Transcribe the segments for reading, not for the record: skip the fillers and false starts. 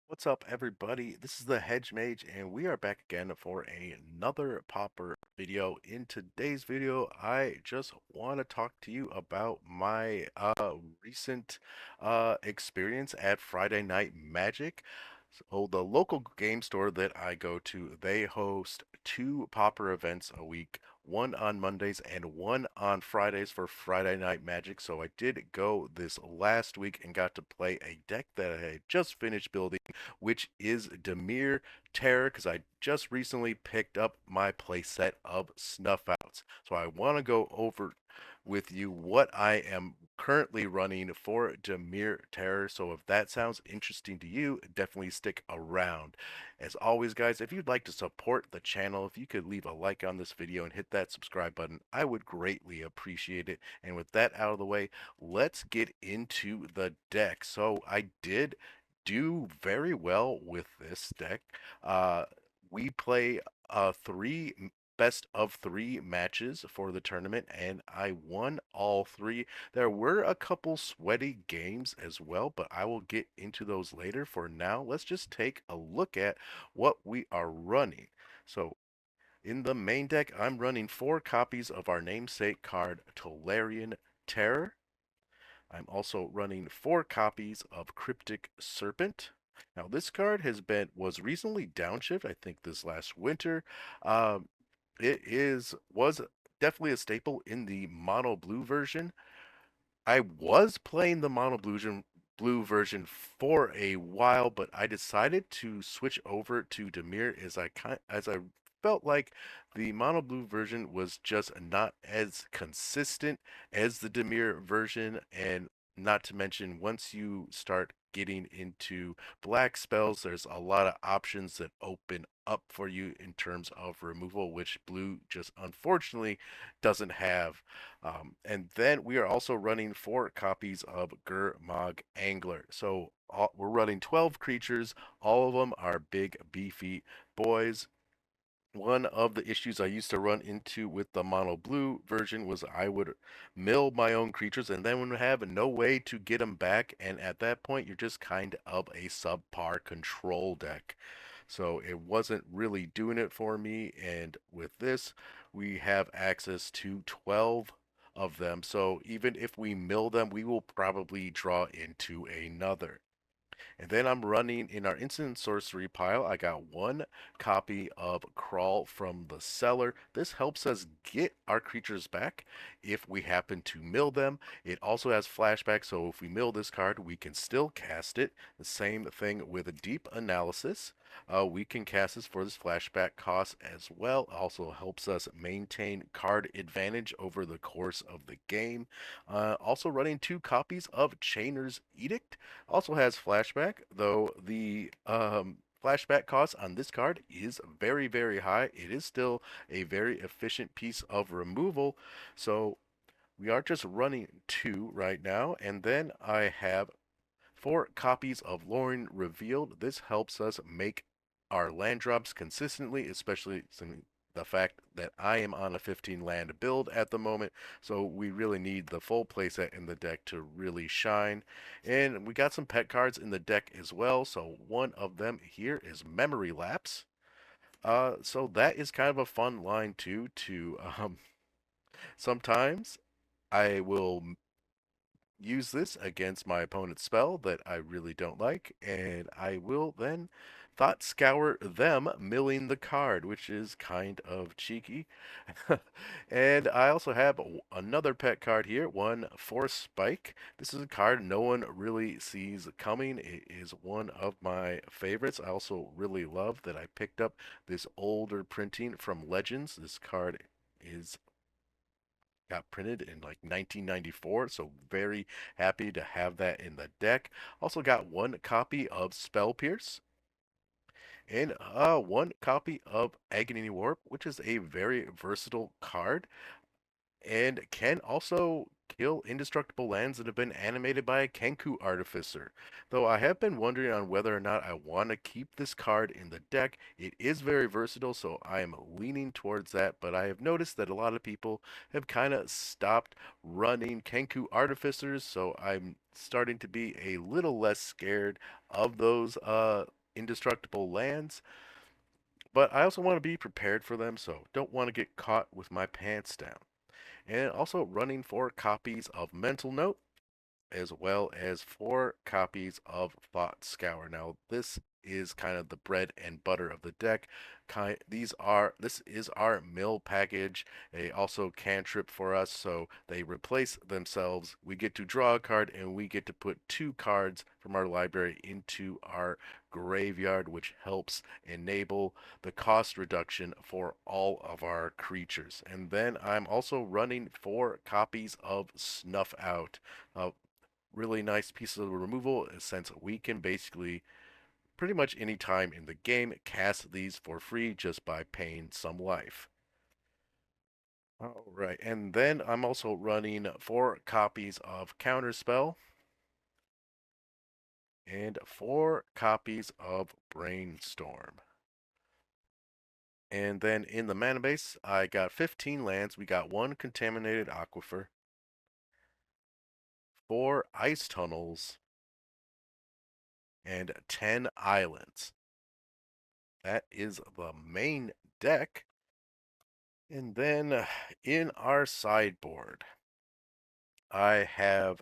What's up, everybody? This is the Hedge Mage, and we are back again for another Pauper video. In today's video, I just want to talk to you about my recent experience at Friday Night Magic. So, the local game store that I go to, they host two Pauper events a week, one on Mondays and one on Fridays for Friday Night Magic. So, I did go this last week and got to play a deck that I had just finished building, which is Demir Terror, because I just recently picked up my playset of Snuff Outs. So I want to go over with you what I am currently running for Demir Terror. So if that sounds interesting to you, definitely stick around. As always, guys, if you'd like to support the channel, if you could leave a like on this video and hit that subscribe button, I would greatly appreciate it. And with that out of the way, let's get into the deck. So I did do very well with this deck. Uh, we play three best of three matches for the tournament, and I won all three. There were a couple sweaty games as well, but I will get into those later. For now, let's just take a look at what we are running. So, in the main deck, I'm running four copies of our namesake card, Tolarian Terror. I'm also running four copies of Cryptic Serpent. Now this card was recently downshift, I think this last winter. Um, it was definitely a staple in the mono blue version. I was playing the blue version for a while, but I decided to switch over to Demir as I felt like the mono blue version was just not as consistent as the Demir version, and not to mention once you start getting into black spells, there's a lot of options that open up for you in terms of removal, which blue just unfortunately doesn't have. And then we are also running four copies of Gurmag Angler. So we're running 12 creatures. All of them are big, beefy boys. One of the issues I used to run into with the mono blue version was I would mill my own creatures and then would have no way to get them back. And at that point, you're just kind of a subpar control deck. So it wasn't really doing it for me. And with this, we have access to 12 of them. So even if we mill them, we will probably draw into another. And then I'm running in our instant sorcery pile. I got one copy of Crawl from the Cellar. This helps us get our creatures back if we happen to mill them. It also has flashback, so if we mill this card, we can still cast it. The same thing with a deep analysis. We can cast this for this flashback cost as well. Also helps us maintain card advantage over the course of the game. Also running two copies of Chainer's Edict. Also has flashback, though the flashback cost on this card is very, very high. It is still a very efficient piece of removal. So we are just running two right now. And then I have four copies of Lauren Revealed. This helps us make our land drops consistently, especially the fact that I am on a 15 land build at the moment, so we really need the full playset in the deck to really shine. And we got some pet cards in the deck as well, so one of them here is Memory Lapse. So that is kind of a fun line too. Sometimes I will use this against my opponent's spell that I really don't like, and I will then thought scour them, milling the card, which is kind of cheeky. And I also have another pet card here, one Force Spike. This is a card no one really sees coming. It is one of my favorites. I also really love that I picked up this older printing from Legends. This card is got printed in like 1994, so very happy to have that in the deck. Also got one copy of Spell Pierce and one copy of Agony Warp, which is a very versatile card and can also kill indestructible lands that have been animated by a Kenku Artificer. Though I have been wondering on whether or not I want to keep this card in the deck. It is very versatile, so I am leaning towards that, but I have noticed that a lot of people have kind of stopped running Kenku Artificers, so I'm starting to be a little less scared of those indestructible lands, but I also want to be prepared for them, so don't want to get caught with my pants down. And also running 4 copies of Mental Note, as well as 4 copies of Thought Scour. Now, this is kind of the bread and butter of the deck. This is our mill package. They also cantrip for us, so they replace themselves. We get to draw a card, and we get to put 2 cards from our library into our graveyard, which helps enable the cost reduction for all of our creatures. And then I'm also running 4 copies of Snuff Out. Really nice piece of removal since we can basically pretty much any time in the game cast these for free just by paying some life. All right, and then I'm also running 4 copies of Counterspell and 4 copies of Brainstorm. And then in the mana base, I got 15 lands. We got 1 Contaminated Aquifer, 4 Ice Tunnels, and 10 Islands. That is the main deck. And then in our sideboard, I have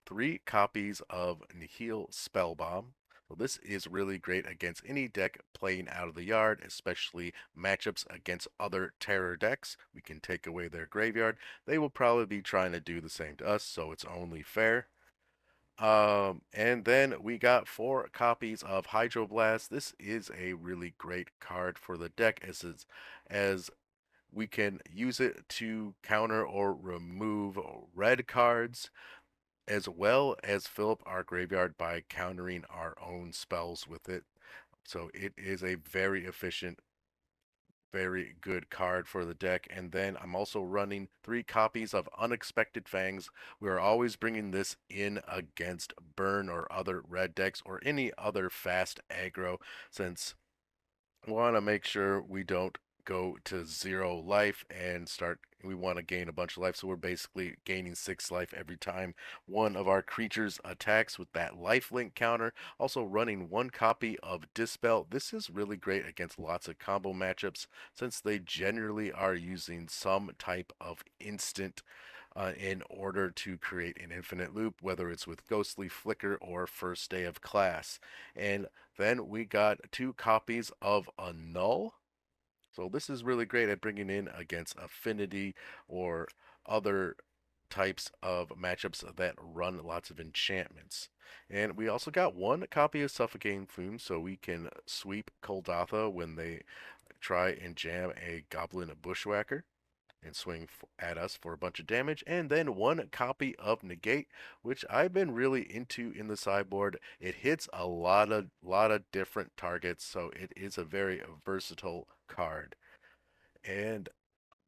3 copies of Nihil Spellbomb. So this is really great against any deck playing out of the yard, especially matchups against other terror decks. We can take away their graveyard. They will probably be trying to do the same to us, so it's only fair. And then we got 4 copies of Hydroblast. This is a really great card for the deck as we can use it to counter or remove red cards, as well as fill up our graveyard by countering our own spells with it. So it is a very efficient, very good card for the deck. And then I'm also running 3 copies of Unexpected Fangs. We are always bringing this in against burn or other red decks or any other fast aggro, since we want to make sure we don't go to 0 life and we want to gain a bunch of life, so we're basically gaining 6 life every time one of our creatures attacks with that life link counter. Also running 1 copy of Dispel. This is really great against lots of combo matchups since they generally are using some type of instant in order to create an infinite loop, whether it's with Ghostly Flicker or First Day of Class. And then we got 2 copies of Annul. So this is really great at bringing in against Affinity or other types of matchups that run lots of enchantments. And we also got 1 copy of Suffocating Fume, so we can sweep Koldatha when they try and jam a Goblin Bushwhacker and swing at us for a bunch of damage. And then 1 copy of Negate, which I've been really into in the sideboard. It hits a lot of different targets, so it is a very versatile card. And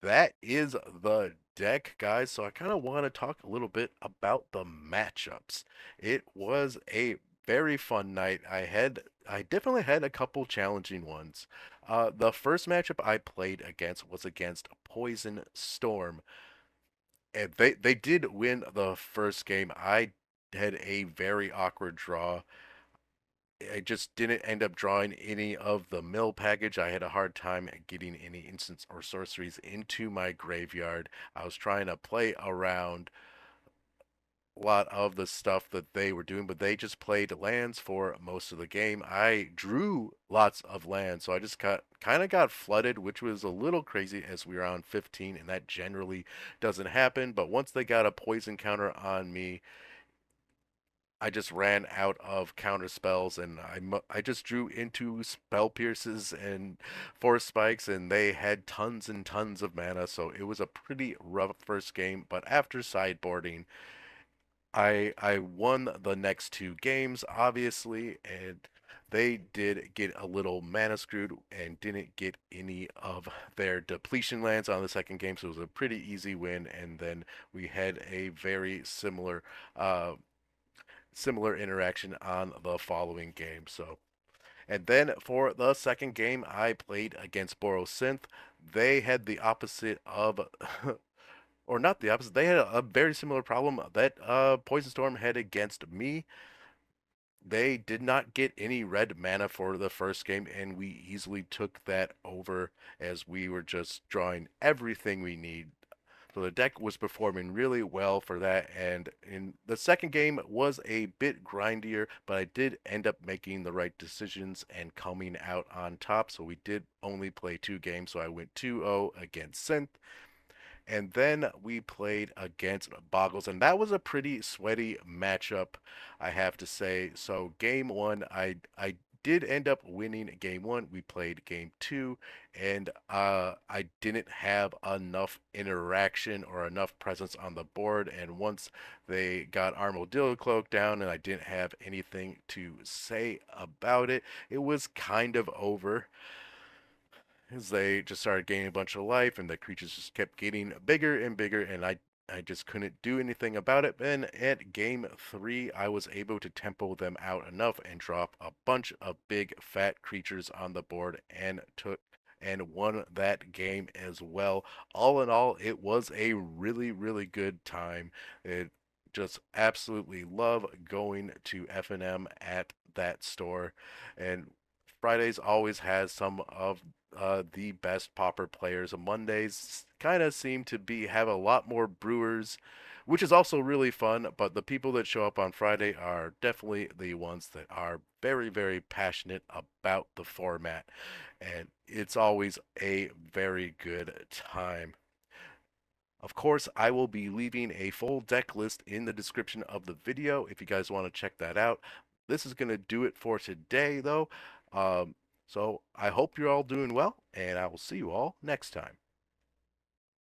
that is the deck, guys. So I kind of want to talk a little bit about the matchups. It was a very fun night. I definitely had a couple challenging ones. The first matchup I played against was against Poison Storm, and they did win the first game. I had a very awkward draw. I just didn't end up drawing any of the mill package. I had a hard time getting any instants or sorceries into my graveyard. I was trying to play around a lot of the stuff that they were doing, but they just played lands for most of the game. I drew lots of lands, so I just got flooded, which was a little crazy as we were on 15, and that generally doesn't happen. But once they got a poison counter on me, I just ran out of counter spells, and I just drew into spell pierces and force spikes, and they had tons and tons of mana, so it was a pretty rough first game. But after sideboarding, I won the next 2 games, obviously, and they did get a little mana screwed and didn't get any of their depletion lands on the second game, so it was a pretty easy win. And then we had a very similar interaction on the following game. So, and then for the second game, I played against Boros Synth. They had the opposite of, or not the opposite. They had a very similar problem that Poison Storm had against me. They did not get any red mana for the first game, and we easily took that over as we were just drawing everything we need. So the deck was performing really well for that, and in the second game was a bit grindier, but I did end up making the right decisions and coming out on top. So we did only play 2 games, so I went 2-0 against Synth, and then we played against Bogles, and that was a pretty sweaty matchup, I have to say. So game one, I did end up winning game one. We played game two, and I didn't have enough interaction or enough presence on the board. And once they got Armadillo Cloak down, and I didn't have anything to say about it, it was kind of over as they just started gaining a bunch of life and the creatures just kept getting bigger and bigger, and I just couldn't do anything about it. And at game three, I was able to tempo them out enough and drop a bunch of big fat creatures on the board and took and won that game as well. All in all, it was a really, really good time. It just absolutely love going to FNM at that store. And Fridays always has some of the best pauper players. Mondays kind of seem to be have a lot more brewers, which is also really fun. But the people that show up on Friday are definitely the ones that are very, very passionate about the format, and it's always a very good time. Of course, I will be leaving a full deck list in the description of the video if you guys want to check that out. This is going to do it for today, though. Um, so I hope you're all doing well, and I will see you all next time.